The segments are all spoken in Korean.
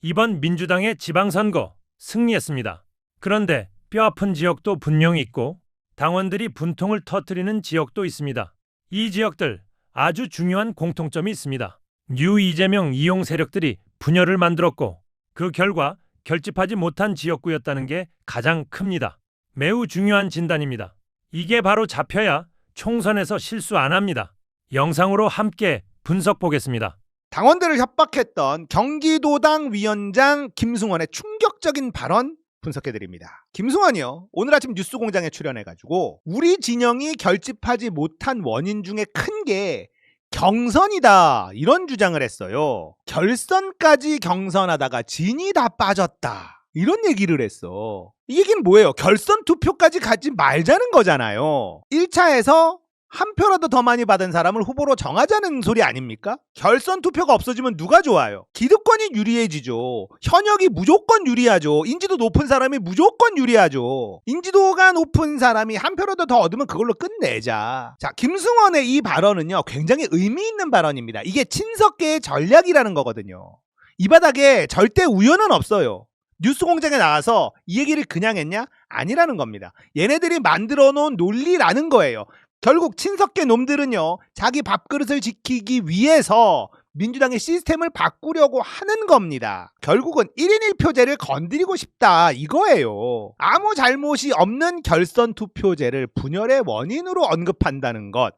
이번 민주당의 지방선거 승리했습니다. 그런데 뼈아픈 지역도 분명히 있고 당원들이 분통을 터뜨리는 지역도 있습니다. 이 지역들 아주 중요한 공통점이 있습니다. 뉴 이재명 이용 세력들이 분열을 만들었고 그 결과 결집하지 못한 지역구였다는 게 가장 큽니다. 매우 중요한 진단입니다. 이게 바로 잡혀야 총선에서 실수 안 합니다. 영상으로 함께 분석 보겠습니다. 당원들을 협박했던 경기도당 위원장 김승원의 충격적인 발언 분석해드립니다. 김승원이요, 오늘 아침 뉴스공장에 출연해가지고 우리 진영이 결집하지 못한 원인 중에 큰 게 경선이다 이런 주장을 했어요. 결선까지 경선하다가 진이 다 빠졌다 이런 얘기를 했어. 이 얘기는 뭐예요? 결선 투표까지 가지 말자는 거잖아요. 1차에서 한 표라도 더 많이 받은 사람을 후보로 정하자는 소리 아닙니까? 결선 투표가 없어지면 누가 좋아요? 기득권이 유리해지죠. 현역이 무조건 유리하죠. 인지도 높은 사람이 무조건 유리하죠. 인지도가 높은 사람이 한 표라도 더 얻으면 그걸로 끝내자. 자, 김승원의 이 발언은요, 굉장히 의미 있는 발언입니다. 이게 친석계의 전략이라는 거거든요. 이 바닥에 절대 우연은 없어요. 뉴스공장에 나와서 이 얘기를 그냥 했냐? 아니라는 겁니다. 얘네들이 만들어 놓은 논리라는 거예요. 결국 친석계 놈들은요, 자기 밥그릇을 지키기 위해서 민주당의 시스템을 바꾸려고 하는 겁니다. 결국은 1인 1표제를 건드리고 싶다 이거예요. 아무 잘못이 없는 결선 투표제를 분열의 원인으로 언급한다는 것,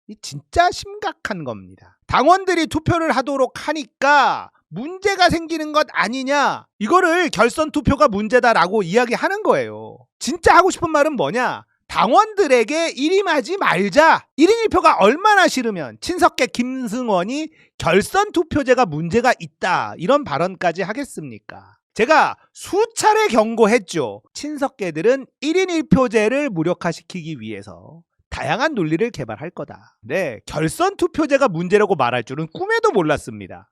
이 진짜 심각한 겁니다. 당원들이 투표를 하도록 하니까 문제가 생기는 것 아니냐, 이거를 결선 투표가 문제다라고 이야기하는 거예요. 진짜 하고 싶은 말은 뭐냐? 당원들에게 일임하지 말자. 1인 1표가 얼마나 싫으면 친석계 김승원이 결선 투표제가 문제가 있다 이런 발언까지 하겠습니까? 제가 수차례 경고했죠. 친석계들은 1인 1표제를 무력화시키기 위해서 다양한 논리를 개발할 거다. 네, 결선 투표제가 문제라고 말할 줄은 꿈에도 몰랐습니다.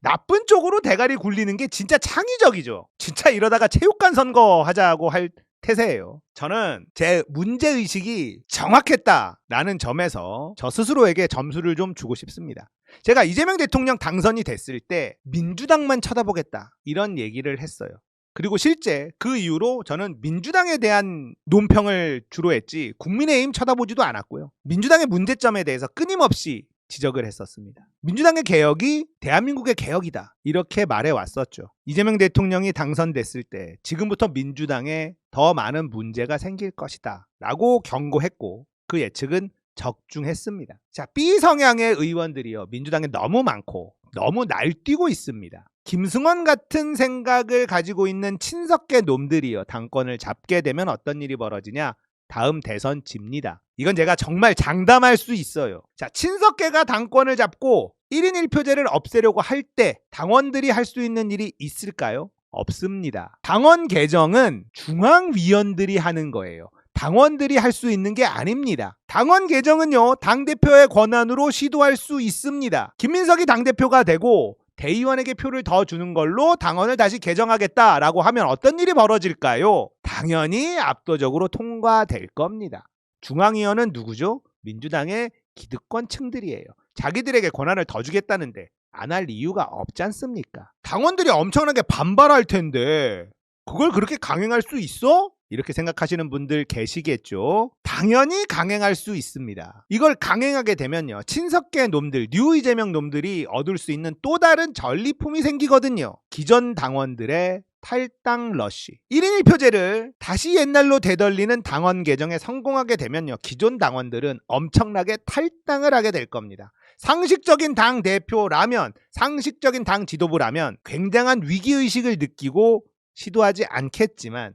나쁜 쪽으로 대가리 굴리는 게 진짜 창의적이죠. 진짜 이러다가 체육관 선거 하자고 할 태세예요. 저는 제 문제의식이 정확했다라는 점에서 저 스스로에게 점수를 좀 주고 싶습니다. 제가 이재명 대통령 당선이 됐을 때 민주당만 쳐다보겠다 이런 얘기를 했어요. 그리고 실제 그 이후로 저는 민주당에 대한 논평을 주로 했지 국민의힘 쳐다보지도 않았고요. 민주당의 문제점에 대해서 끊임없이 지적을 했었습니다. 민주당의 개혁이 대한민국의 개혁이다 이렇게 말해왔었죠. 이재명 대통령이 당선됐을 때 지금부터 민주당에 더 많은 문제가 생길 것이다 라고 경고했고 그 예측은 적중했습니다. 자, B 성향의 의원들이요, 민주당에 너무 많고 너무 날뛰고 있습니다. 김승원 같은 생각을 가지고 있는 친석계 놈들이요, 당권을 잡게 되면 어떤 일이 벌어지냐? 다음 대선 집니다. 이건 제가 정말 장담할 수 있어요. 자, 친석계가 당권을 잡고 1인 1표제를 없애려고 할 때 당원들이 할 수 있는 일이 있을까요? 없습니다. 당원 개정은 중앙위원들이 하는 거예요. 당원들이 할 수 있는 게 아닙니다. 당원 개정은요, 당대표의 권한으로 시도할 수 있습니다. 김민석이 당대표가 되고 대의원에게 표를 더 주는 걸로 당원을 다시 개정하겠다라고 하면 어떤 일이 벌어질까요? 당연히 압도적으로 통과될 겁니다. 중앙위원은 누구죠? 민주당의 기득권층들이에요. 자기들에게 권한을 더 주겠다는데 안 할 이유가 없지 않습니까? 당원들이 엄청나게 반발할 텐데 그걸 그렇게 강행할 수 있어? 이렇게 생각하시는 분들 계시겠죠? 당연히 강행할 수 있습니다. 이걸 강행하게 되면요, 친석계 놈들, 뉴 이재명 놈들이 얻을 수 있는 또 다른 전리품이 생기거든요. 기존 당원들의 탈당 러쉬. 1인 1표제를 다시 옛날로 되돌리는 당원 개정에 성공하게 되면요, 기존 당원들은 엄청나게 탈당을 하게 될 겁니다. 상식적인 당 대표라면, 상식적인 당 지도부라면 굉장한 위기의식을 느끼고 시도하지 않겠지만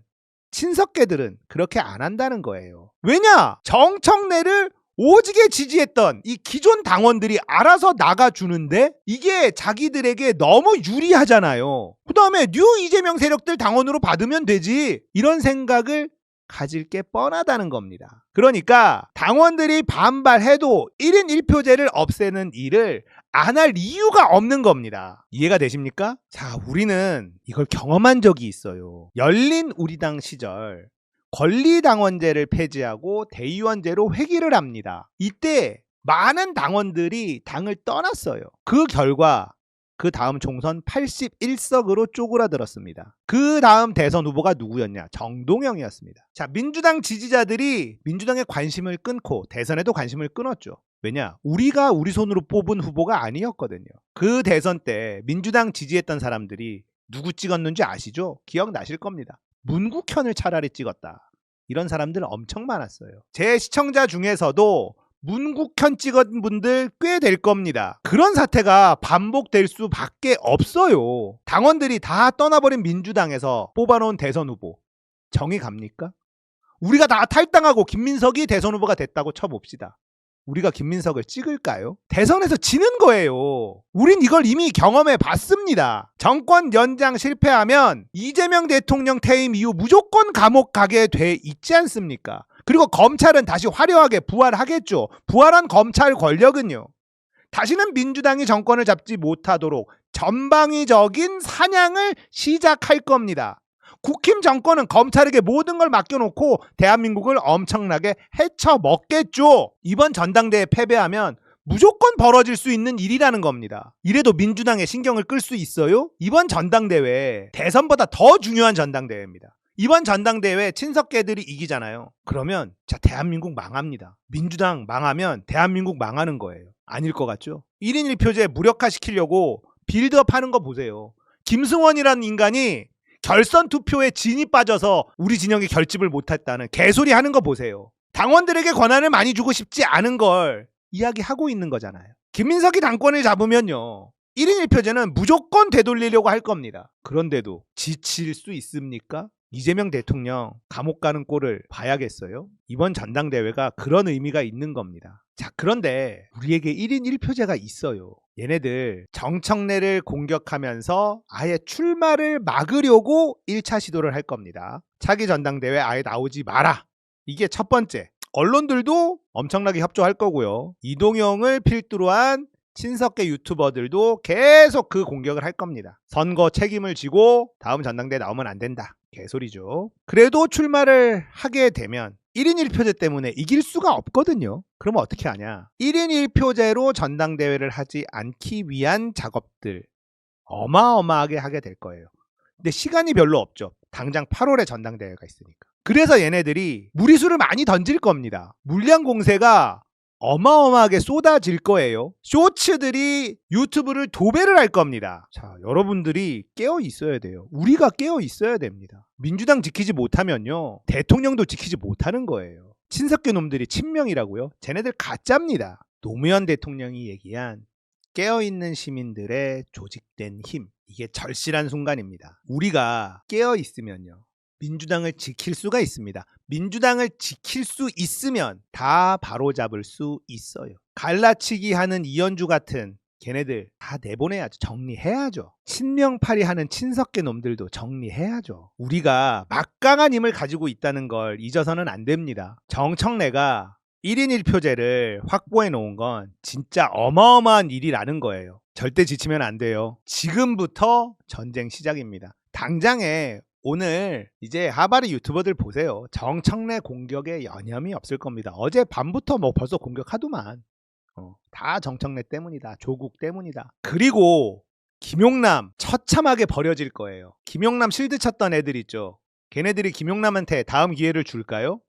친석계들은 그렇게 안 한다는 거예요. 왜냐? 정청래를 오지게 지지했던 이 기존 당원들이 알아서 나가주는데 이게 자기들에게 너무 유리하잖아요. 그 다음에 뉴 이재명 세력들 당원으로 받으면 되지, 이런 생각을 가질 게 뻔하다는 겁니다. 그러니까 당원들이 반발해도 1인 1표제를 없애는 일을 안 할 이유가 없는 겁니다. 이해가 되십니까? 자, 우리는 이걸 경험한 적이 있어요. 열린 우리당 시절 권리당원제를 폐지하고 대의원제로 회귀를 합니다. 이때 많은 당원들이 당을 떠났어요. 그 결과 그 다음 총선 81석으로 쪼그라들었습니다. 그 다음 대선 후보가 누구였냐? 정동영이었습니다. 자, 민주당 지지자들이 민주당에 관심을 끊고 대선에도 관심을 끊었죠. 왜냐? 우리가 우리 손으로 뽑은 후보가 아니었거든요. 그 대선 때 민주당 지지했던 사람들이 누구 찍었는지 아시죠? 기억나실 겁니다. 문국현을 차라리 찍었다. 이런 사람들 엄청 많았어요. 제 시청자 중에서도 문국현 찍은 분들 꽤 될 겁니다. 그런 사태가 반복될 수밖에 없어요. 당원들이 다 떠나버린 민주당에서 뽑아놓은 대선 후보 정이 갑니까? 우리가 다 탈당하고 김민석이 대선 후보가 됐다고 쳐봅시다. 우리가 김민석을 찍을까요? 대선에서 지는 거예요. 우린 이걸 이미 경험해 봤습니다. 정권 연장 실패하면 이재명 대통령 퇴임 이후 무조건 감옥 가게 돼 있지 않습니까? 그리고 검찰은 다시 화려하게 부활하겠죠. 부활한 검찰 권력은요, 다시는 민주당이 정권을 잡지 못하도록 전방위적인 사냥을 시작할 겁니다. 국힘 정권은 검찰에게 모든 걸 맡겨놓고 대한민국을 엄청나게 헤쳐먹겠죠. 이번 전당대회 패배하면 무조건 벌어질 수 있는 일이라는 겁니다. 이래도 민주당에 신경을 끌 수 있어요? 이번 전당대회 대선보다 더 중요한 전당대회입니다. 이번 전당대회 친석계들이 이기잖아요. 그러면 자, 대한민국 망합니다. 민주당 망하면 대한민국 망하는 거예요. 아닐 것 같죠? 1인 1표제 무력화시키려고 빌드업 하는 거 보세요. 김승원이라는 인간이 결선 투표에 진이 빠져서 우리 진영이 결집을 못했다는 개소리 하는 거 보세요. 당원들에게 권한을 많이 주고 싶지 않은 걸 이야기하고 있는 거잖아요. 김민석이 당권을 잡으면요, 1인 1표제는 무조건 되돌리려고 할 겁니다. 그런데도 지칠 수 있습니까? 이재명 대통령 감옥 가는 꼴을 봐야겠어요? 이번 전당대회가 그런 의미가 있는 겁니다. 자, 그런데 우리에게 1인 1표제가 있어요. 얘네들 정청래를 공격하면서 아예 출마를 막으려고 1차 시도를 할 겁니다. 차기 전당대회 아예 나오지 마라. 이게 첫 번째. 언론들도 엄청나게 협조할 거고요. 이동영을 필두로 한 친석계 유튜버들도 계속 그 공격을 할 겁니다. 선거 책임을 지고 다음 전당대회 나오면 안 된다. 개소리죠. 그래도 출마를 하게 되면 1인 1표제 때문에 이길 수가 없거든요. 그러면 어떻게 하냐? 1인 1표제로 전당대회를 하지 않기 위한 작업들 어마어마하게 하게 될 거예요. 근데 시간이 별로 없죠. 당장 8월에 전당대회가 있으니까. 그래서 얘네들이 무리수를 많이 던질 겁니다. 물량 공세가 어마어마하게 쏟아질 거예요. 쇼츠들이 유튜브를 도배를 할 겁니다. 자, 여러분들이 깨어 있어야 돼요. 우리가 깨어 있어야 됩니다. 민주당 지키지 못하면요, 대통령도 지키지 못하는 거예요. 친석계 놈들이 친명이라고요? 쟤네들 가짜입니다. 노무현 대통령이 얘기한 깨어있는 시민들의 조직된 힘, 이게 절실한 순간입니다. 우리가 깨어 있으면요, 민주당을 지킬 수가 있습니다. 민주당을 지킬 수 있으면 다 바로잡을 수 있어요. 갈라치기 하는 이현주 같은 걔네들 다 내보내야죠. 정리해야죠. 친명파리 하는 친석계 놈들도 정리해야죠. 우리가 막강한 힘을 가지고 있다는 걸 잊어서는 안 됩니다. 정청래가 1인 1표제를 확보해 놓은 건 진짜 어마어마한 일이라는 거예요. 절대 지치면 안 돼요. 지금부터 전쟁 시작입니다. 당장에 오늘 이제 하바리 유튜버들 보세요. 정청래 공격에 여념이 없을 겁니다. 어제 밤부터 뭐 벌써 공격하더만. 다 정청래 때문이다. 조국 때문이다. 그리고 김용남 처참하게 버려질 거예요. 김용남 실드 쳤던 애들 있죠. 걔네들이 김용남한테 다음 기회를 줄까요?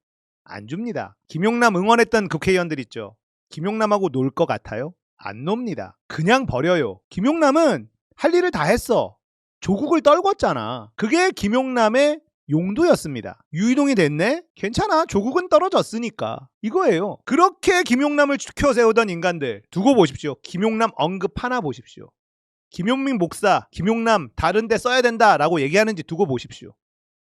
안 줍니다. 김용남 응원했던 국회의원들 있죠. 김용남하고 놀 것 같아요? 안 놉니다. 그냥 버려요. 김용남은 할 일을 다 했어. 조국을 떨궜잖아. 그게 김용남의 용도였습니다. 유이동이 됐네? 괜찮아. 조국은 떨어졌으니까. 이거예요. 그렇게 김용남을 추켜 세우던 인간들 두고 보십시오. 김용남 언급 하나 보십시오. 김용민 목사, 김용남 다른 데 써야 된다라고 얘기하는지 두고 보십시오.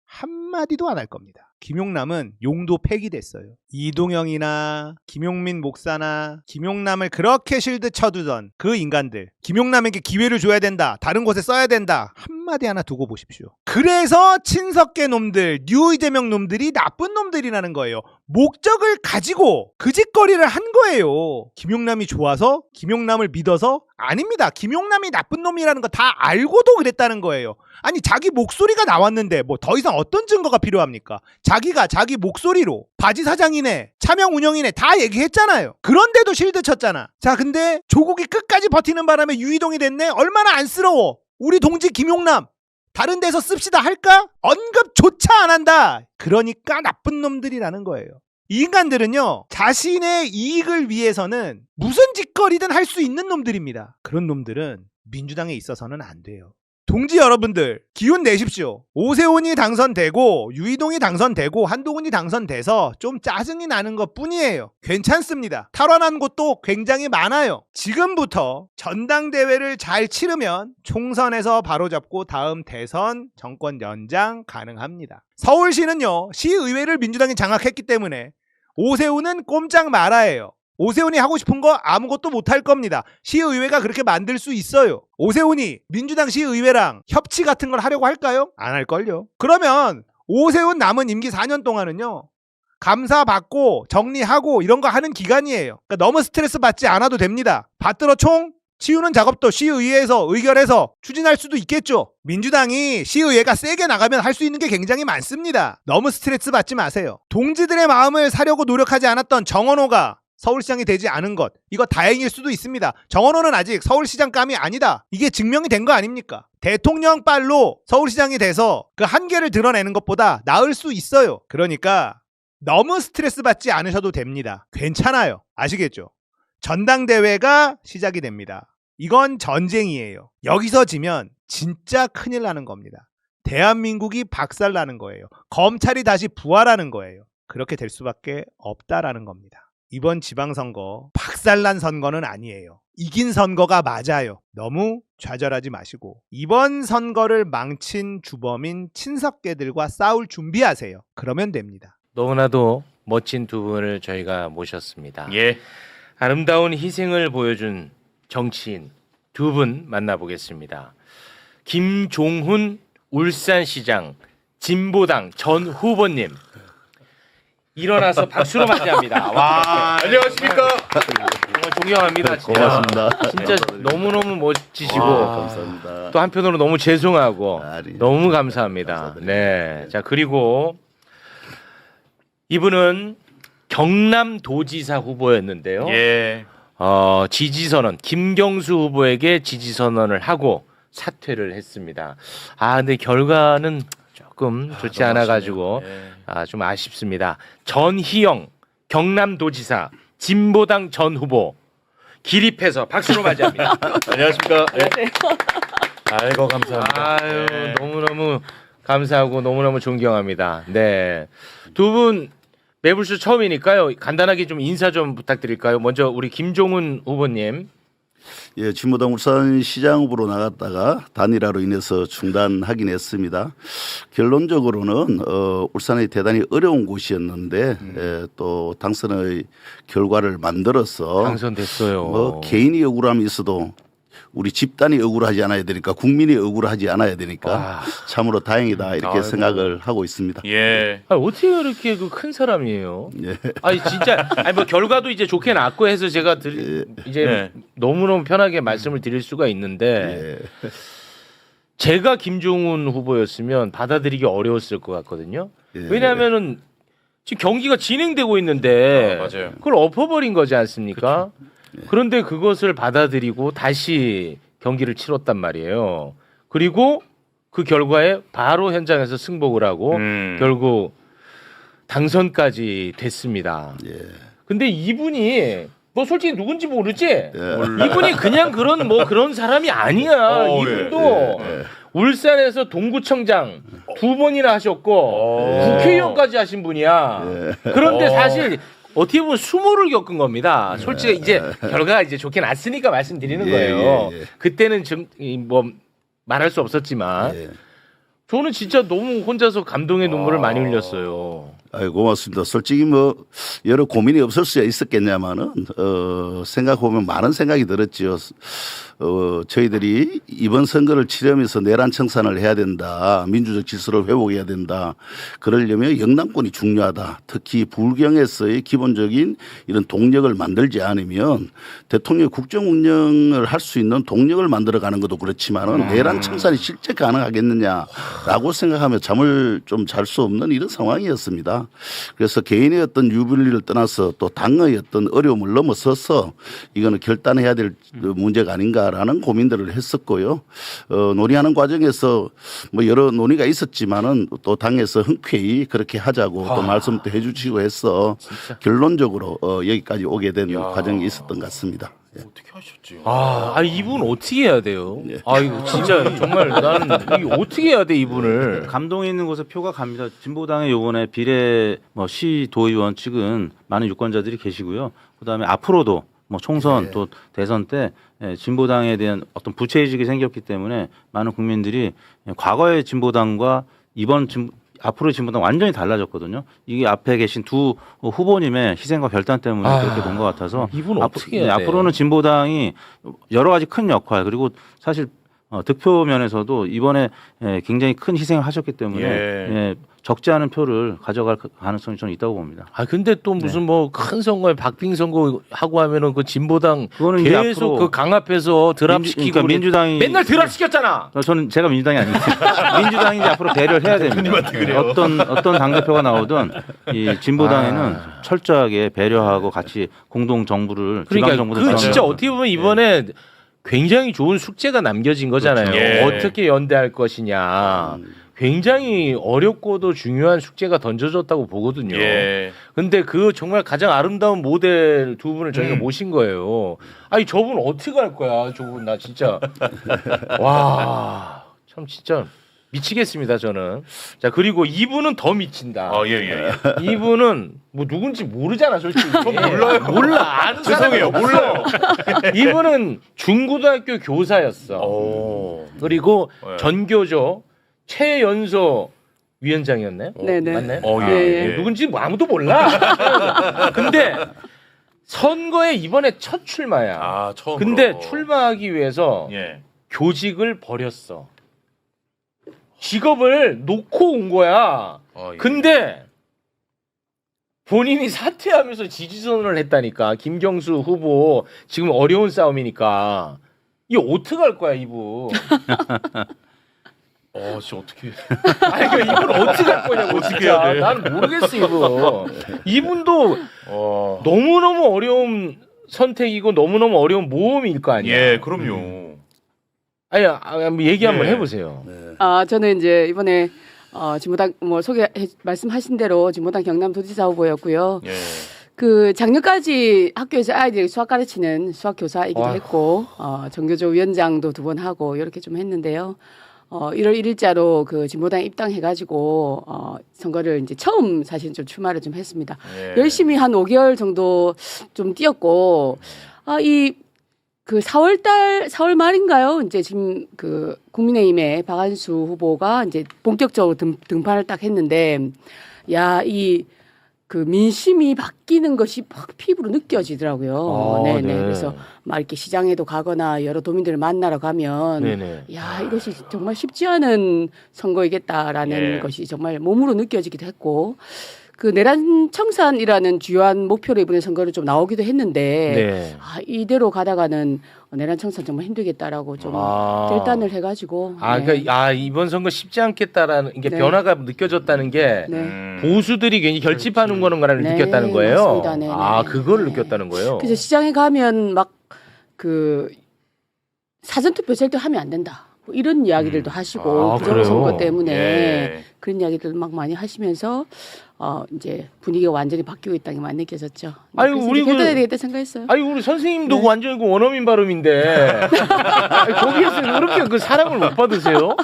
한마디도 안 할 겁니다. 김용남은 용도 폐기됐어요. 이동영이나 김용민 목사나 김용남을 그렇게 실드 쳐두던 그 인간들, 김용남에게 기회를 줘야 된다, 다른 곳에 써야 된다, 한마디 한마디 하나 두고 보십시오. 그래서 친석계 놈들, 뉴 이재명 놈들이 나쁜 놈들이라는 거예요. 목적을 가지고 그 짓거리를 한 거예요. 김용남이 좋아서, 김용남을 믿어서? 아닙니다. 김용남이 나쁜 놈이라는 거 다 알고도 그랬다는 거예요. 아니 자기 목소리가 나왔는데 뭐 더 이상 어떤 증거가 필요합니까? 자기가 자기 목소리로 바지 사장이네, 차명 운영이네 다 얘기했잖아요. 그런데도 실드 쳤잖아. 자 근데 조국이 끝까지 버티는 바람에 유이동이 됐네. 얼마나 안쓰러워. 우리 동지 김용남 다른 데서 씁시다 할까? 언급조차 안 한다. 그러니까 나쁜 놈들이라는 거예요. 이 인간들은요 자신의 이익을 위해서는 무슨 짓거리든 할 수 있는 놈들입니다. 그런 놈들은 민주당에 있어서는 안 돼요. 동지 여러분들 기운 내십시오. 오세훈이 당선되고 유이동이 당선되고 한동훈이 당선돼서 좀 짜증이 나는 것 뿐이에요. 괜찮습니다. 탈환한 곳도 굉장히 많아요. 지금부터 전당대회를 잘 치르면 총선에서 바로잡고 다음 대선 정권 연장 가능합니다. 서울시는요 시의회를 민주당이 장악했기 때문에 오세훈은 꼼짝 말아예요. 오세훈이 하고 싶은 거 아무것도 못할 겁니다. 시의회가 그렇게 만들 수 있어요. 오세훈이 민주당 시의회랑 협치 같은 걸 하려고 할까요? 안 할걸요. 그러면 오세훈 남은 임기 4년 동안은요. 감사받고 정리하고 이런 거 하는 기간이에요. 그러니까 너무 스트레스 받지 않아도 됩니다. 받들어 총 치우는 작업도 시의회에서 의결해서 추진할 수도 있겠죠. 민주당이 시의회가 세게 나가면 할 수 있는 게 굉장히 많습니다. 너무 스트레스 받지 마세요. 동지들의 마음을 사려고 노력하지 않았던 정원호가 서울시장이 되지 않은 것, 이거 다행일 수도 있습니다. 정원호는 아직 서울시장감이 아니다. 이게 증명이 된 거 아닙니까? 대통령 빨로 서울시장이 돼서 그 한계를 드러내는 것보다 나을 수 있어요. 그러니까 너무 스트레스 받지 않으셔도 됩니다. 괜찮아요. 아시겠죠? 전당대회가 시작이 됩니다. 이건 전쟁이에요. 여기서 지면 진짜 큰일 나는 겁니다. 대한민국이 박살나는 거예요. 검찰이 다시 부활하는 거예요. 그렇게 될 수밖에 없다라는 겁니다. 이번 지방선거 박살난 선거는 아니에요. 이긴 선거가 맞아요. 너무 좌절하지 마시고 이번 선거를 망친 주범인 친석계들과 싸울 준비하세요. 그러면 됩니다. 너무나도 멋진 두 분을 저희가 모셨습니다. 예. 아름다운 희생을 보여준 정치인 두 분 만나보겠습니다. 김종훈 울산시장 진보당 전 후보님 일어나서 박수로 맞이합니다. 와, 안녕하십니까? 정말 존경합니다. 진짜. 고맙습니다. 진짜 너무너무 멋지시고 감사합니다. 또 한편으로 너무 죄송하고 아니, 너무 감사합니다. 감사드립니다. 네, 자 그리고 이분은 경남도지사 후보였는데요. 예. 지지선언 김경수 후보에게 지지선언을 하고 사퇴를 했습니다. 아 근데 결과는 조금 좋지 않아 가지고 좀 아쉽습니다. 전희영 경남도지사 진보당 전 후보 기립해서 박수로 맞이합니다. 안녕하십니까? 예. 아이고 감사합니다. 아유 예. 너무너무 감사하고 너무너무 존경합니다. 네. 두 분 매불쇼 처음이니까요. 간단하게 좀 인사 좀 부탁드릴까요? 먼저 우리 김종훈 후보님. 예, 진보당 울산시장 후보로 나갔다가 단일화로 인해서 중단하긴 했습니다. 결론적으로는 울산이 대단히 어려운 곳이었는데 또 당선의 결과를 만들어서 당선됐어요. 뭐 개인이 억울함이 있어도 우리 집단이 억울하지 않아야 되니까 국민이 억울하지 않아야 되니까 와. 참으로 다행이다 이렇게 아이고. 생각을 하고 있습니다. 예. 아니, 어떻게 그렇게 그 큰 사람이에요? 예. 아니 진짜 아니 뭐 결과도 이제 좋게 났고 해서 제가 이제 네. 너무너무 편하게 말씀을 드릴 수가 있는데 예. 제가 김종훈 후보였으면 받아들이기 어려웠을 것 같거든요. 예. 왜냐하면은 지금 경기가 진행되고 있는데 맞아요. 그걸 엎어버린 거지 않습니까? 그런데 그것을 받아들이고 다시 경기를 치렀단 말이에요. 그리고 그 결과에 바로 현장에서 승복을 하고 결국 당선까지 됐습니다. 예. 근데 이분이 뭐 솔직히 누군지 모르지? 예. 이분이 그냥 그런 뭐 그런 사람이 아니야. 이분도 울산에서 동구청장 2번이나 하셨고 국회의원까지 하신 분이야. 그런데 사실 어떻게 보면 수모를 겪은 겁니다. 솔직히 이제 결과가 이제 좋게 났으니까 말씀드리는 예, 거예요. 예, 예. 그때는 좀 뭐 말할 수 없었지만 예. 저는 진짜 너무 혼자서 감동의 눈물을 많이 흘렸어요. 아이고, 고맙습니다. 솔직히 뭐 여러 고민이 없을 수 있었겠냐마는 생각해보면 많은 생각이 들었지요. 저희들이 이번 선거를 치르면서 내란 청산을 해야 된다. 민주적 질서를 회복해야 된다. 그러려면 영남권이 중요하다. 특히 불경에서의 기본적인 이런 동력을 만들지 않으면 대통령 국정 운영을 할 수 있는 동력을 만들어가는 것도 그렇지만은 내란 청산이 실제 가능하겠느냐라고 생각하며 잠을 좀 잘 수 없는 이런 상황이었습니다. 그래서 개인의 어떤 유불리를 떠나서 또 당의 어떤 어려움을 넘어서서 이거는 결단해야 될 문제가 아닌가라는 고민들을 했었고요. 논의하는 과정에서 뭐 여러 논의가 있었지만은 또 당에서 흔쾌히 그렇게 하자고 또 말씀도 해주시고 해서 결론적으로 여기까지 오게 된 과정이 있었던 것 같습니다. 예. 어떻게 하셨지? 이분 어떻게 해야 돼요? 이거 진짜 정말 나는 이거 어떻게 해야 돼 이분을? 감동이 있는 곳에 표가 갑니다. 진보당의 요번에 비례 시 도의원 측은 많은 유권자들이 계시고요. 그다음에 앞으로도 뭐 총선 또 대선 때 진보당에 대한 어떤 부채의식이 생겼기 때문에 많은 국민들이 과거의 진보당과 앞으로 진보당 완전히 달라졌거든요. 이게 앞에 계신 두 후보님의 희생과 결단 때문에 그렇게 된 것 같아서 이분 어떻게 해야 돼? 앞으로는 진보당이 여러 가지 큰 역할 그리고 사실 득표 면에서도 이번에 굉장히 큰 희생을 하셨기 때문에 적지 않은 표를 가져갈 가능성이 저는 있다고 봅니다. 근데 또 무슨 뭐 큰 선거에 박빙 선거 하고 하면은 그 진보당 그거는 이제 계속 앞으로 그 강압해서 드랍시키고 그러니까 민주당이 맨날 드랍시켰잖아. 저는 제가 민주당이 아닙니다. 민주당이 이제 앞으로 배려를 해야 됩니다. 어떤 당 대표가 나오든 이 진보당에는 철저하게 배려하고 같이 공동 정부를 지방 정부를 그 진짜 어떻게 보면 이번에 굉장히 좋은 숙제가 남겨진 거잖아요. 어떻게 연대할 것이냐. 굉장히 어렵고도 중요한 숙제가 던져졌다고 보거든요. 근데 그 정말 가장 아름다운 모델 두 분을 저희가 모신 거예요. 저분 어떻게 할 거야? 저분 나 진짜 와, 참 진짜 미치겠습니다, 저는. 자, 그리고 이분은 더 미친다. 이분은 뭐 누군지 모르잖아, 솔직히. 저 몰라요. 몰라. 아는 죄송해요. 몰라요. 이분은 중고등학교 교사였어. 그리고 전교조 최연소 위원장이었나요? 네네. 맞나요? 예. 누군지 뭐 아무도 몰라. 근데 선거에 이번에 첫 출마야. 처음으로. 근데 출마하기 위해서 교직을 버렸어. 직업을 놓고 온 거야. 근데 본인이 사퇴하면서 지지선언을 했다니까. 김경수 후보 지금 어려운 싸움이니까. 이거 어떻게 할 거야, 이분? 진짜 어떻게? 이분 어떻게 할 거냐고 진짜. 난 모르겠어 이분. 이분도 너무너무 어려운 선택이고 너무너무 어려운 모험일 거 아니야. 그럼요. 한번 얘기 한번 해보세요. 저는 이제 이번에 진보당 말씀하신 대로 진보당 경남도지사 후보였고요. 그 작년까지 학교에서 아이들이 수학 가르치는 수학 교사이기도 했고 정교조 위원장도 2번 하고 이렇게 좀 했는데요. 1월 1일자로 그 진보당에 입당해가지고 선거를 이제 처음 사실 좀 출마를 좀 했습니다. 열심히 한 5개월 정도 좀 뛰었고 그 4월 말인가요? 이제 지금 그 국민의힘의 박한수 후보가 이제 본격적으로 등판을 딱 했는데 그 민심이 바뀌는 것이 막 피부로 느껴지더라고요. 네네. 그래서 막 이렇게 시장에도 가거나 여러 도민들을 만나러 가면 이것이 정말 쉽지 않은 선거이겠다라는 것이 정말 몸으로 느껴지기도 했고 그 내란 청산이라는 주요한 목표로 이번에 선거를 좀 나오기도 했는데 이대로 가다가는 내란 청산 정말 힘들겠다라고 좀 결단을 해가지고 그러니까 이번 선거 쉽지 않겠다라는 이게 변화가 느껴졌다는 게 보수들이 괜히 결집하는 거를 느꼈다는 거예요. 맞습니다. 그걸 느꼈다는 거예요. 그래서 시장에 가면 막 그 사전투표 절대 하면 안 된다. 뭐 이런 이야기들도 하시고 부정선거 때문에 그런 이야기들 막 많이 하시면서 이제 분위기가 완전히 바뀌고 있다는 게 많이 느껴졌죠. 우리 결단해야 되겠다 생각했어요. 우리 선생님도 완전히 그 원어민 발음인데 거기에서 이렇게 그 사랑을 못 받으세요?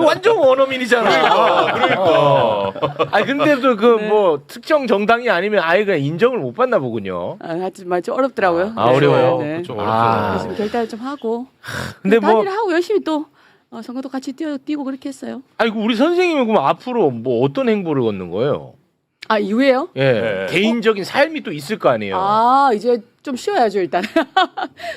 완전 원어민이잖아. 그러니까. 근데도 그 뭐 특정 정당이 아니면 아예 그냥 인정을 못 받나 보군요. 하지만 좀 어렵더라고요. 어려워요. 그렇죠. 어렵죠. 그래서 결단을 좀 하고. 근데 단일을 하고 열심히 또 선거도 같이 뛰고 그렇게 했어요. 우리 선생님은 그럼 앞으로 뭐 어떤 행보를 걷는 거예요? 아 이후에요? 예. 개인적인 삶이 또 있을 거 아니에요. 아 이제 좀 쉬어야죠 일단.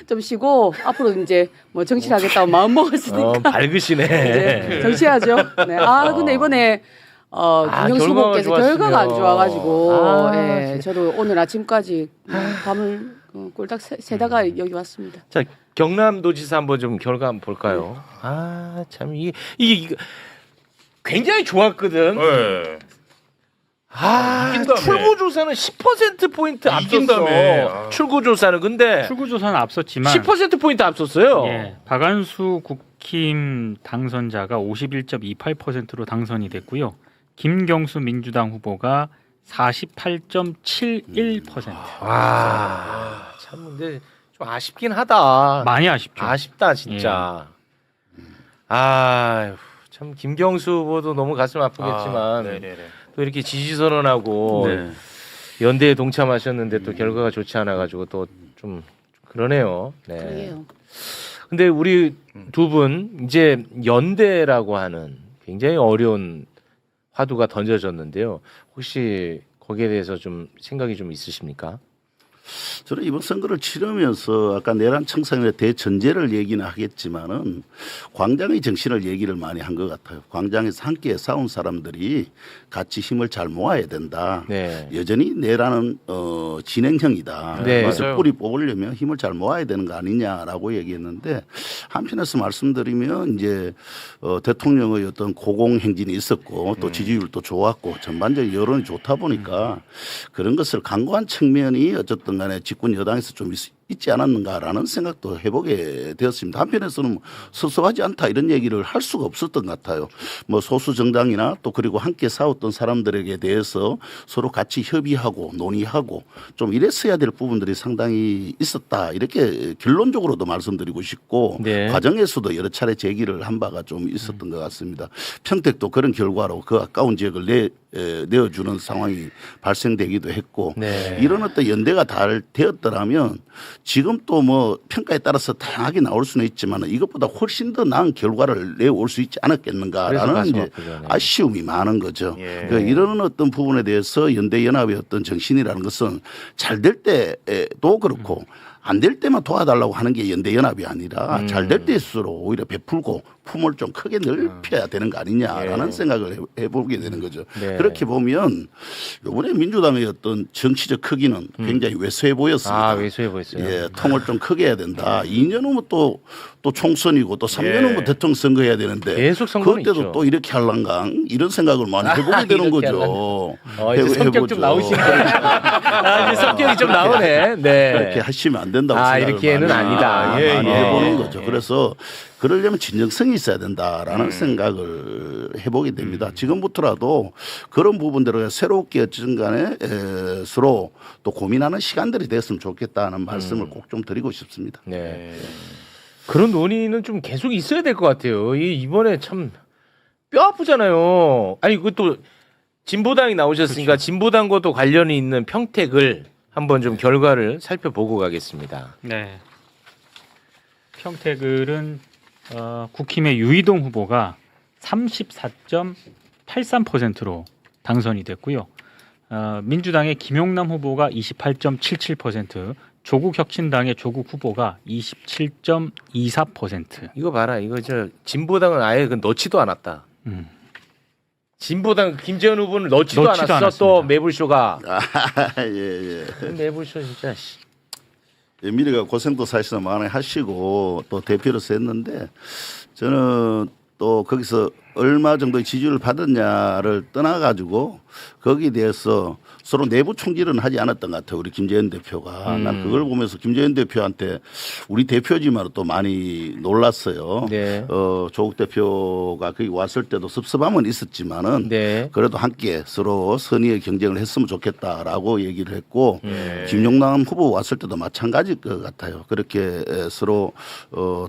좀 쉬고 앞으로 이제 뭐 정치하겠다고 마음 먹었으니까 밝으시네. 이제 정치해야죠. 네. 아 근데 이번에 김경수 후보께서 결과가 안 좋아가지고 예, 저도 오늘 아침까지 밤을 꼴딱 새다가 여기 왔습니다. 자 경남도지사 한번 좀 결과 한번 볼까요? 아 참 이게 굉장히 좋았거든. 네. 아 출구조사는 10%포인트 앞섰어. 이긴다며. 출구조사는 근데 출구조사는 앞섰지만 10%포인트 앞섰어요. 예, 박안수 국힘 당선자가 51.28%로 당선이 됐고요. 김경수 민주당 후보가 48.71%. 참 근데 좀 아쉽긴 하다. 많이 아쉽죠. 아쉽다 진짜. 참 김경수 후보도 너무 가슴 아프겠지만 또 이렇게 지지 선언하고 네. 연대에 동참하셨는데 또 결과가 좋지 않아가지고 또 좀 그러네요. 네. 그래요. 근데 우리 두 분 이제 연대라고 하는 굉장히 어려운 화두가 던져졌는데요. 혹시 거기에 대해서 좀 생각이 좀 있으십니까? 저는 이번 선거를 치르면서 아까 내란 청산의 대전제를 얘기는 하겠지만은 광장의 정신을 얘기를 많이 한 것 같아요. 광장에서 함께 싸운 사람들이 같이 힘을 잘 모아야 된다. 네. 여전히 내란은 진행형이다. 네. 그래서 맞아요. 뿌리 뽑으려면 힘을 잘 모아야 되는 거 아니냐라고 얘기했는데 한편에서 말씀드리면 이제 대통령의 어떤 고공행진이 있었고 또 지지율도 좋았고 전반적인 여론이 좋다 보니까 그런 것을 강구한 측면이 어쨌든 간에 집권 여당에서 좀 있지 않았는가라는 생각도 해보게 되었습니다. 한편에서는 섭섭하지 않다 이런 얘기를 할 수가 없었던 것 같아요. 뭐 소수 정당이나 또 그리고 함께 싸웠던 사람들에게 대해서 서로 같이 협의하고 논의하고 좀 이랬어야 될 부분들이 상당히 있었다 이렇게 결론적으로도 말씀드리고 싶고 네. 과정에서도 여러 차례 제기를 한 바가 좀 있었던 것 같습니다. 평택도 그런 결과로 그 가까운 지역을 내어주는 상황이 발생되기도 했고 네. 이런 어떤 연대가 잘 되었더라면 지금 또 뭐 평가에 따라서 다양하게 나올 수는 있지만 이것보다 훨씬 더 나은 결과를 내올 수 있지 그래서 않았겠는가라는 가슴 이제 아프죠. 네. 아쉬움이 많은 거죠. 예. 그러니까 이런 어떤 부분에 대해서 연대연합의 어떤 정신이라는 것은 잘 될 때도 그렇고 안 될 때만 도와달라고 하는 게 연대연합이 아니라 잘 될 때일수록 오히려 베풀고 품을 좀 크게 넓혀야 되는 거 아니냐라는 예. 생각을 해보게 되는 거죠. 네. 그렇게 보면 이번에 민주당의 어떤 정치적 크기는 굉장히 왜소해 보였습니다. 왜소해 보였어요. 예, 통을 좀 크게 해야 된다. 2년 후면 또 총선이고 또 3년 후면 대통령 선거해야 되는데 계속 선거는 그때도 있죠. 또 이렇게 할란가 이런 생각을 많이 해보게 되는 이렇게 거죠. 이제 성격 좀 나오시네. 이제 성격이 좀 나오네. 네. 그렇게 하시면 안 된다고 생각을 이렇게는 많이, 아니다. 많이 예, 해보는 예. 거죠. 그래서 그러려면 진정성이 있어야 된다라는 생각을 해보게 됩니다. 지금부터라도 그런 부분들을 새롭게 어쨌든 간에 서로 또 고민하는 시간들이 됐으면 좋겠다는 말씀을 꼭 좀 드리고 싶습니다. 네. 그런 논의는 좀 계속 있어야 될 것 같아요. 이번에 참 뼈 아프잖아요. 아니 그것도 진보당이 나오셨으니까 진보당과도 관련이 있는 평택을 한번 좀 결과를 살펴보고 가겠습니다. 네. 평택을은 국힘의 유이동 후보가 34.83%로 당선이 됐고요. 민주당의 김용남 후보가 28.77%, 조국혁신당의 조국 후보가 27.24%. 이거 봐라. 이거 진보당은 아예 넣지도 않았다. 진보당 김재현 후보는 넣지도 않았어. 않았습니다. 또 매불쇼가. 예. 매불쇼 진짜. 미래가 고생도 사실은 많이 하시고 또 대표로서 했는데 저는 또 거기서 얼마 정도의 지지율을 받았냐를 떠나가지고 거기에 대해서 서로 내부 총질은 하지 않았던 것 같아요. 우리 김재현 대표가. 난 그걸 보면서 김재현 대표한테 우리 대표지만 또 많이 놀랐어요. 네. 조국 대표가 거기 왔을 때도 섭섭함은 있었지만은 네. 그래도 함께 서로 선의의 경쟁을 했으면 좋겠다라고 얘기를 했고 김용남 후보 왔을 때도 마찬가지일 것 같아요. 그렇게 서로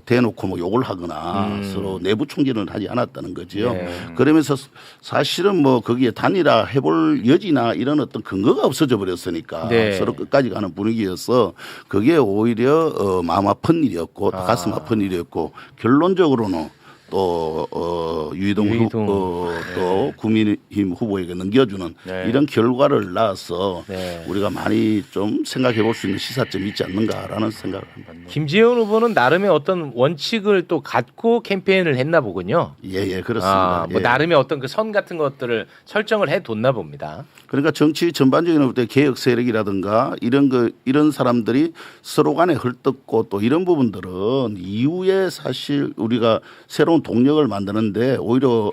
대놓고 뭐 욕을 하거나 서로 내부 총질을 하지 않았다는 거지요. 네. 그러면서 사실은 뭐 거기에 단일화 해볼 여지나 이런 어떤 근거가 없어져 버렸으니까 네. 서로 끝까지 가는 분위기여서 그게 오히려 마음 아픈 일이었고 또 가슴 아픈 일이었고 결론적으로는 또 유이동 또 국민의힘 후보에게 넘겨주는 네. 이런 결과를 낳아서 네. 우리가 많이 좀 생각해 볼 수 있는 시사점이 있지 않는가라는 생각을 합니다. 김재원 후보는 나름의 어떤 원칙을 또 갖고 캠페인을 했나 보군요. 예, 그렇습니다. 뭐 예. 나름의 어떤 그 선 같은 것들을 설정을 해뒀나 봅니다. 그러니까 정치 전반적인 어떤 개혁 세력이라든가 이런 사람들이 서로 간에 헐뜯고 또 이런 부분들은 이후에 사실 우리가 새로운 동력을 만드는데 오히려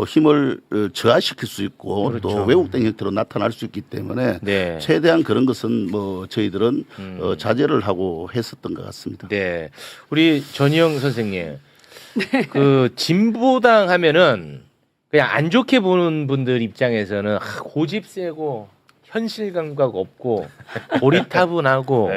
힘을 저하시킬 수 있고 그렇죠. 또 왜곡된 형태로 나타날 수 있기 때문에 네. 최대한 그런 것은 뭐 저희들은 자제를 하고 했었던 것 같습니다. 네, 우리 전희영 선생님, 그 진보당 하면은 그냥 안 좋게 보는 분들 입장에서는 고집 세고 현실 감각 없고 고리타분하고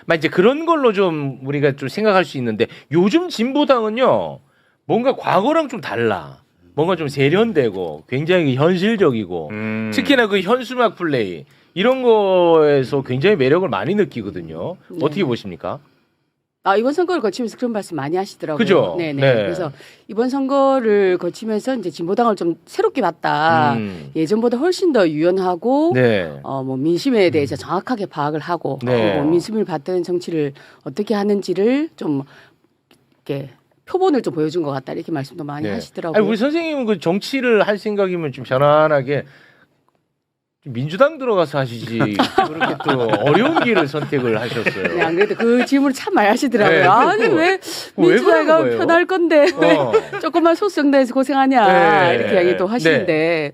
막 이제 그런 걸로 좀 우리가 좀 생각할 수 있는데 요즘 진보당은요 뭔가 과거랑 좀 달라. 뭔가 좀 세련되고 굉장히 현실적이고 특히나 그 현수막 플레이 이런 거에서 굉장히 매력을 많이 느끼거든요. 네. 어떻게 보십니까? 이번 선거를 거치면서 그런 말씀 많이 하시더라고요. 그죠? 네네. 네. 그래서 이번 선거를 거치면서 이제 진보당을 좀 새롭게 봤다. 예전보다 훨씬 더 유연하고, 네. 뭐 민심에 대해서 정확하게 파악을 하고, 네. 뭐 민심을 받드는 정치를 어떻게 하는지를 좀 이렇게 표본을 좀 보여준 것 같다. 이렇게 말씀도 많이 네. 하시더라고요. 아니, 우리 선생님은 그 정치를 할 생각이면 좀 편안하게 민주당 들어가서 하시지 그렇게 또 어려운 길을 선택을 하셨어요. 네, 안 그래도 그 질문을 참 많이 하시더라고요. 네, 아니 왜 민주당이 그러는 거예요? 편할 건데 왜 조금만 소수정당에서 고생하냐 네. 이렇게 이야기도 하시는데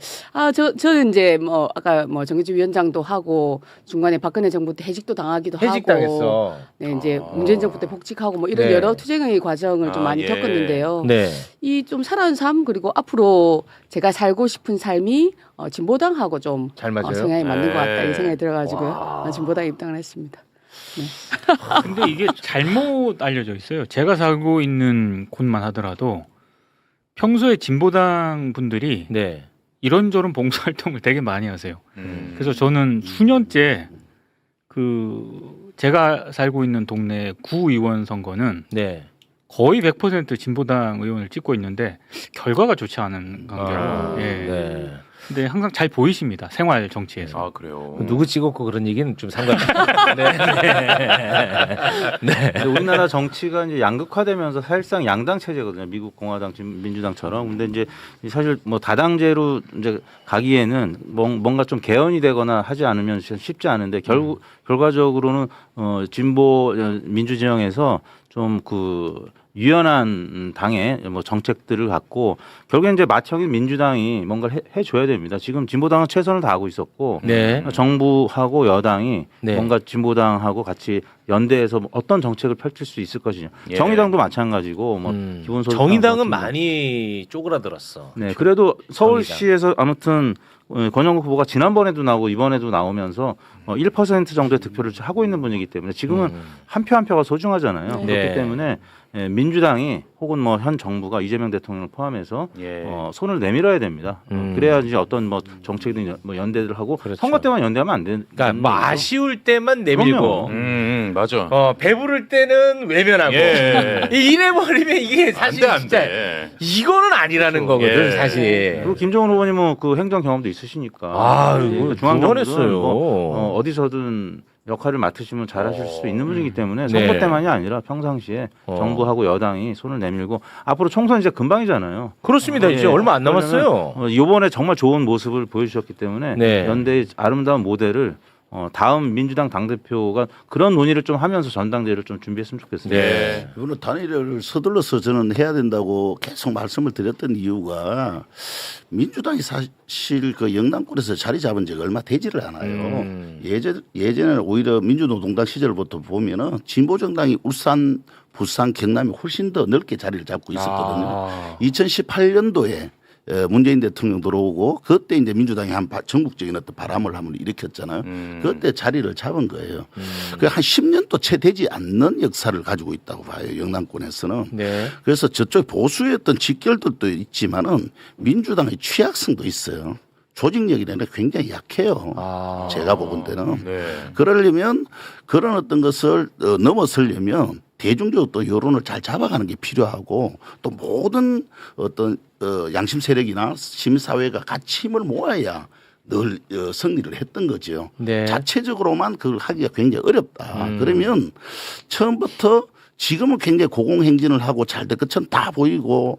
저는 이제 뭐 아까 뭐 정의주 위원장도 하고 중간에 박근혜 정부 때 해직도 당하기도 하고 해직당했어. 네 이제 문재인 정부 때 복직하고 뭐 이런 네. 여러 투쟁의 과정을 좀 많이 겪었는데요. 네. 이 좀 살아온 삶 그리고 앞으로 제가 살고 싶은 삶이 진보당하고 좀 잘 맞아요? 성향이 맞는 것 같다 네. 이 생각이 들어가지고요. 진보당 입당을 했습니다. 근데 이게 잘못 알려져 있어요. 제가 살고 있는 곳만 하더라도 평소에 진보당 분들이 네. 이런저런 봉사활동을 되게 많이 하세요. 그래서 저는 수년째 제가 살고 있는 동네 구의원 선거는 네. 거의 100% 진보당 의원을 찍고 있는데 결과가 좋지 않은 관계로. 예. 네. 근데 항상 잘 보이십니다. 생활 정치에서. 아 그래요. 누구 찍었고 그런 얘기는 좀 상관없어요. 네. 근데 우리나라 정치가 이제 양극화되면서 사실상 양당 체제거든요. 미국 공화당, 민주당처럼. 근데 이제 사실 뭐 다당제로 이제 가기에는 뭔가 좀 개헌이 되거나 하지 않으면 쉽지 않은데 결과적으로는 진보 민주 진영에서 좀 유연한 당의 뭐 정책들을 갖고 결국엔 이제 맏형인 민주당이 뭔가를 해줘야 됩니다. 지금 진보당은 최선을 다하고 있었고 네. 정부하고 여당이 네. 뭔가 진보당하고 같이 연대해서 어떤 정책을 펼칠 수 있을 것이냐. 예. 정의당도 마찬가지고 뭐 기본소득 정의당은 많이 쪼그라들었어. 네, 그래도 서울시에서 아무튼 권영국 후보가 지난번에도 나오고 이번에도 나오면서 1% 정도의 득표를 하고 있는 분이기 때문에 지금은 한 표 한 표가 소중하잖아요. 네. 그렇기 때문에 민주당이 혹은 뭐 현 정부가 이재명 대통령을 포함해서 예. 손을 내밀어야 됩니다. 그래야지 어떤 뭐 정책이든 뭐 연대를 하고 그렇죠. 선거 때만 연대하면 안 되는. 그러니까 뭐 아쉬울 때만 내밀고 맞아. 배부를 때는 외면하고 예. 이래버리면 이게 사실 안 진짜 돼. 이거는 아니라는 거거든 예. 사실. 그리고 김정은 후보님은 행정 경험도 있으시니까. 아유, 중앙정부는 뭐 어디서든 역할을 맡으시면 잘하실 수 있는 분이기 때문에 네. 선거 때만이 아니라 평상시에 정부하고 여당이 손을 내밀고 앞으로 총선 이제 금방이잖아요. 그렇습니다. 이제 얼마 안 남았어요. 이번에 정말 좋은 모습을 보여주셨기 때문에 네. 연대의 아름다운 모델을 다음 민주당 당대표가 그런 논의를 좀 하면서 전당대회를 좀 준비했으면 좋겠습니다. 네. 이거는 단일화를 서둘러서 저는 해야 된다고 계속 말씀을 드렸던 이유가 민주당이 사실 영남권에서 자리 잡은 지가 얼마 되지를 않아요. 예전에는 오히려 민주노동당 시절부터 보면은 진보정당이 울산, 부산, 경남이 훨씬 더 넓게 자리를 잡고 있었거든요. 2018년도에 문재인 대통령 들어오고 그때 이제 민주당이 전국적인 어떤 바람을 한번 일으켰잖아요. 그때 자리를 잡은 거예요. 그 한 10년도 채 되지 않는 역사를 가지고 있다고 봐요. 영남권에서는. 네. 그래서 저쪽 보수의 어떤 직결들도 있지만은 민주당의 취약성도 있어요. 조직력이라는 게 굉장히 약해요. 제가 보건 때는. 네. 그러려면 그런 어떤 것을 넘어서려면 대중적 또 여론을 잘 잡아가는 게 필요하고 또 모든 어떤 양심 세력이나 시민사회가 같이 힘을 모아야 늘 승리를 했던 거죠. 네. 자체적으로만 그걸 하기가 굉장히 어렵다. 그러면 처음부터 지금은 굉장히 고공행진을 하고 잘 될 것처럼 다 보이고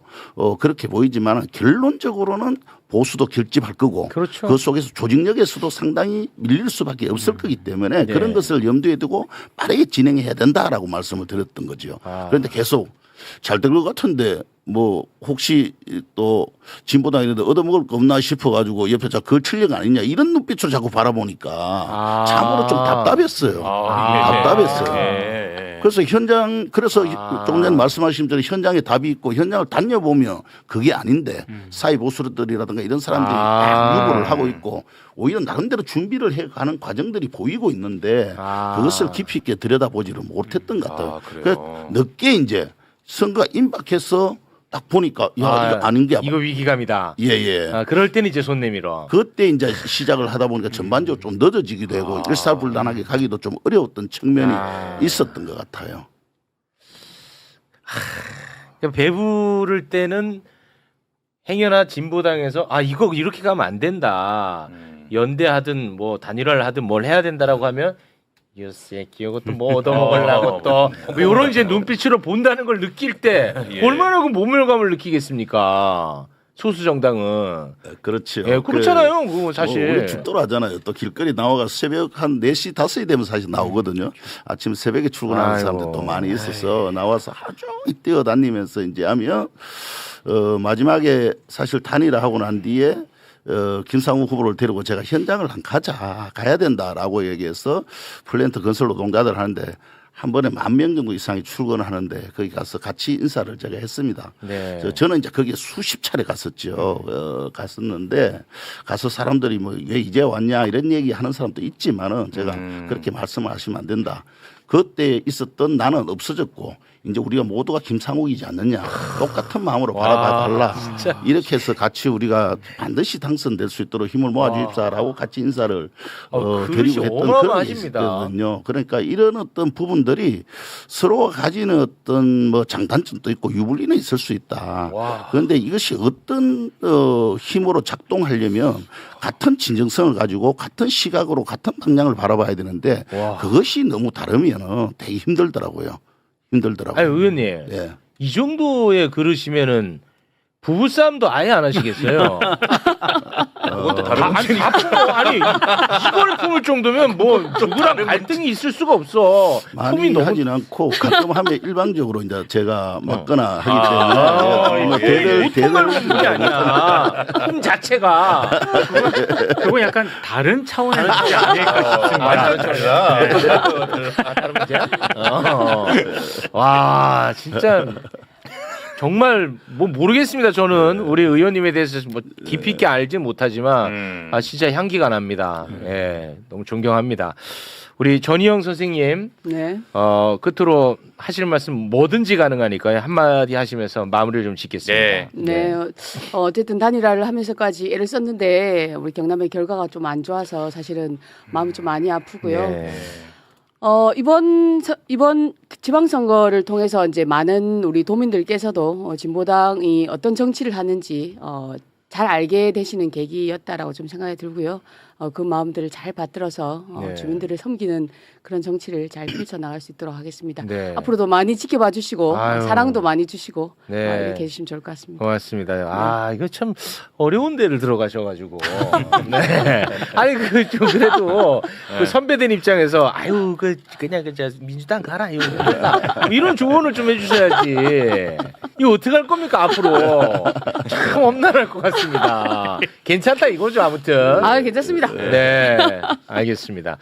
그렇게 보이지만 결론적으로는 보수도 결집할 거고 그렇죠. 그 속에서 조직력에서도 상당히 밀릴 수밖에 없을 거기 때문에 네. 그런 것을 염두에 두고 빠르게 진행해야 된다라고 말씀을 드렸던 거죠. 그런데 계속 잘 될 것 같은데 뭐 혹시 또 진보당 이런데 얻어먹을 거 없나 싶어가지고 옆에 자꾸 걸칠령 아니냐 이런 눈빛으로 자꾸 바라보니까 참으로 좀 답답했어요. 답답했어요. 그래서 그래서 조금 전에 말씀하신 대로 현장에 답이 있고 현장을 다녀보면 그게 아닌데 사회 보수들이라든가 이런 사람들이 막 유보를 하고 있고 오히려 나름대로 준비를 해가는 과정들이 보이고 있는데 그것을 깊이 있게 들여다보지를 못했던 것 같아요. 그래서 늦게 이제 선거가 임박해서 딱 보니까 야 이거 아닌 게 이거 위기감이다. 예예. 그럴 때는 이제 손 내밀어. 그때 이제 시작을 하다 보니까 전반적으로 좀 늦어지기도 하고 일사불란하게 가기도 좀 어려웠던 측면이 있었던 것 같아요. 배부를 때는 행여나 진보당에서 이거 이렇게 가면 안 된다. 연대하든 뭐 단일화를 하든 뭘 해야 된다라고 하면 새끼 이것도 뭐 얻어먹으려고 또 이런 이제 눈빛으로 본다는 걸 느낄 때 얼마나 그 모멸감을 느끼겠습니까? 소수 정당은 그렇죠. 예, 그렇잖아요. 그거 사실 우리 죽도록 하잖아요. 또 길거리 나와가 새벽 한 4시 5시 되면 사실 나오거든요. 아침 새벽에 출근하는 사람들 도 많이 있어서 나와서 하루 종일 뛰어다니면서 이제 하면 마지막에 사실 단일화하고 난 뒤에 김상우 후보를 데리고 제가 현장을 가야 된다라고 얘기해서 플랜트 건설 노동자들 하는데 한 번에 10,000명 정도 이상이 출근하는데 거기 가서 같이 인사를 제가 했습니다. 네. 저는 이제 거기에 수십 차례 갔었죠. 갔었는데 가서 사람들이 뭐 왜 이제 왔냐 이런 얘기 하는 사람도 있지만은 제가 그렇게 말씀을 하시면 안 된다. 그때 있었던 나는 없어졌고 이제 우리가 모두가 김상욱이지 않느냐. 똑같은 마음으로 바라봐 달라. 이렇게 해서 같이 우리가 반드시 당선될 수 있도록 힘을 모아주십사라고 같이 인사를 드리고 했던 그런 게 있었거든요. 그러니까 이런 어떤 부분들이 서로가 가지는 어떤 뭐 장단점도 있고 유불리는 있을 수 있다. 그런데 이것이 어떤 힘으로 작동하려면 같은 진정성을 가지고 같은 시각으로 같은 방향을 바라봐야 되는데 그것이 너무 다르면 되게 힘들더라고요. 아니 의원님, 예. 이 정도의 그러시면은 부부싸움도 아예 안 하시겠어요? 그것도 다른 아니 이걸 품을 정도면 뭐 누구랑 갈등이 있을 수가 없어. 많이 하진 않고 가끔 하면 일방적으로 이제 제가 맞거나 하기 때문에 대들 품이 아니야. 품 자체가 그건 약간 다른 차원의 문제 아닐까 싶습니다. 다른 문제야? 와 진짜. 정말 뭐 모르겠습니다. 저는 우리 의원님에 대해서 뭐 깊이 있게 알지 못하지만 진짜 향기가 납니다. 예, 너무 존경합니다. 우리 전희영 선생님, 네. 끝으로 하실 말씀 뭐든지 가능하니까요. 한마디 하시면서 마무리를 좀 짓겠습니다. 네. 어쨌든 단일화를 하면서까지 애를 썼는데 우리 경남의 결과가 좀 안 좋아서 사실은 마음이 좀 많이 아프고요. 네. 이번 지방선거를 통해서 이제 많은 우리 도민들께서도 진보당이 어떤 정치를 하는지 잘 알게 되시는 계기였다라고 좀 생각이 들고요. 그 마음들을 잘 받들어서 네. 주민들을 섬기는 그런 정치를 잘 펼쳐나갈 수 있도록 하겠습니다. 네. 앞으로도 많이 지켜봐 주시고 사랑도 많이 주시고 네. 이렇게 해주시면 좋을 것 같습니다. 고맙습니다. 이거 참 어려운 데를 들어가셔가지고. 네. 아니 좀 그래도 그 선배된 입장에서 그냥 민주당 가라 이런 조언을 좀 해주셔야지. 이거 어떻게 할 겁니까 앞으로? 참 험난할 것 같습니다. 괜찮다 이거죠 아무튼. 괜찮습니다. 네, 알겠습니다.